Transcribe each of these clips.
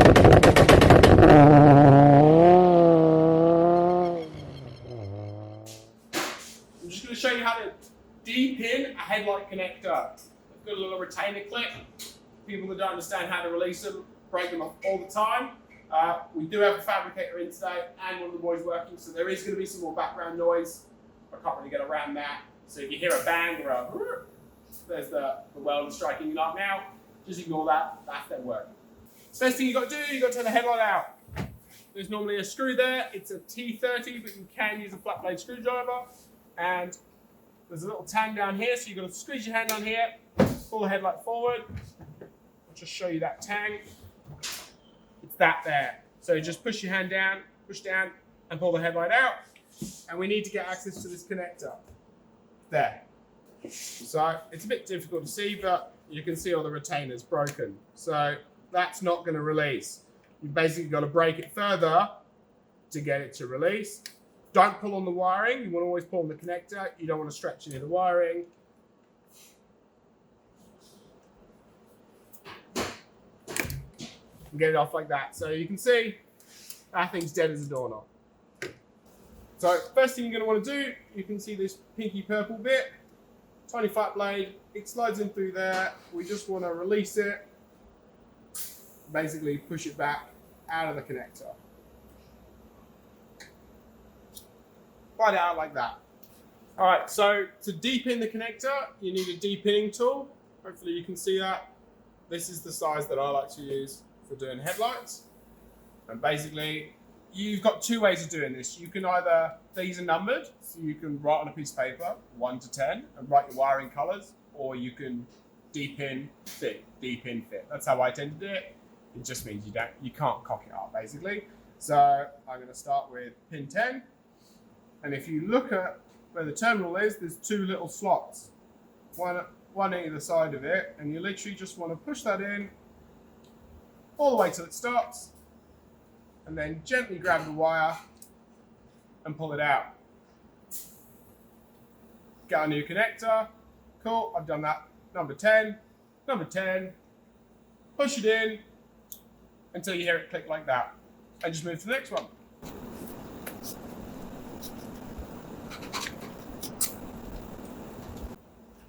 I'm just going to show you how to Dpin a headlight connector. I've got a little retainer clip. People that don't understand how to release them break them off all the time. We do have a fabricator in today and one of the boys working, so there is going to be some more background noise. I can't really get around that. So if you hear a bang or a there's the welder striking you up now, just ignore that, that's their work. First thing you've got to do, you've got to turn the headlight out. There's normally a screw there, it's a T30, but you can use a flat blade screwdriver. And there's a little tang down here, so you've got to squeeze your hand on here, pull the headlight forward. I'll just show you that tang. It's that there. So just push your hand down, push down, and pull the headlight out. And we need to get access to this connector. There. So it's a bit difficult to see, but you can see all the retainers broken. So that's not going to release. You've basically got to break it further to get it to release. Don't pull on the wiring. You want to always pull on the connector. You don't want to stretch any of the wiring. And get it off like that. So you can see that thing's dead as a doorknob. So first thing you're going to want to do, you can see this pinky purple bit, tiny flat blade, it slides in through there. We just want to release it, basically push it back out of the connector. Slide it out like that. All right, so to Dpin the connector, you need a Dpinning tool. Hopefully you can see that. This is the size that I like to use for doing headlights. And basically, you've got two ways of doing this. You can either, these are numbered, so you can write on a piece of paper, 1 to 10, and write your wiring colors, or you can Dpin fit, Dpin fit. That's how I tend to do it. It just means you can't cock it up, basically. So I'm gonna start with pin 10. And if you look at where the terminal is, there's two little slots, one either side of it, and you literally just want to push that in all the way till it stops, and then gently grab the wire and pull it out. Get a new connector. Cool, I've done that. Number 10, push it in until you hear it click like that, and just move to the next one.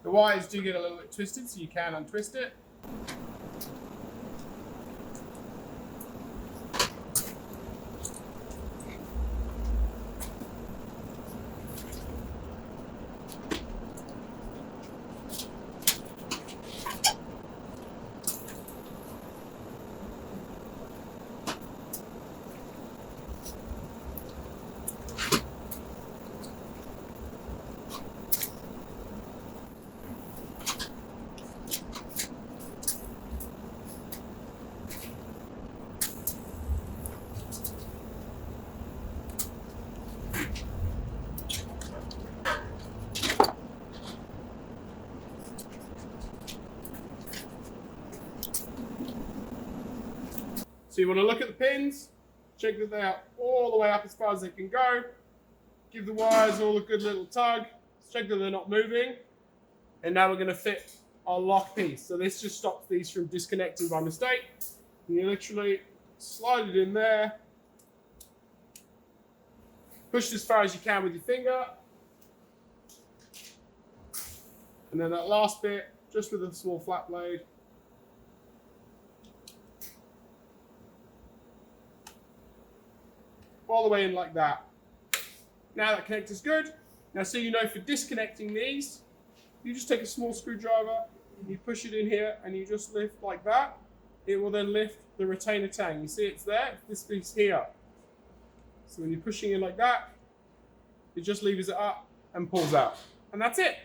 The wires do get a little bit twisted, so you can untwist it. So you want to look at the pins, check that they are all the way up as far as they can go, give the wires all a good little tug, check that they're not moving, and now we're going to fit our lock piece. So this just stops these from disconnecting by mistake. And you literally slide it in there, push it as far as you can with your finger, and then that last bit, just with a small flat blade, all the way in like that. Now that connector's good. Now so you know, for disconnecting these, you just take a small screwdriver, you push it in here, and you just lift like that. It will then lift the retainer tang. You see it's there, this piece here. So when you're pushing in like that, it just levers it up and pulls out. And that's it.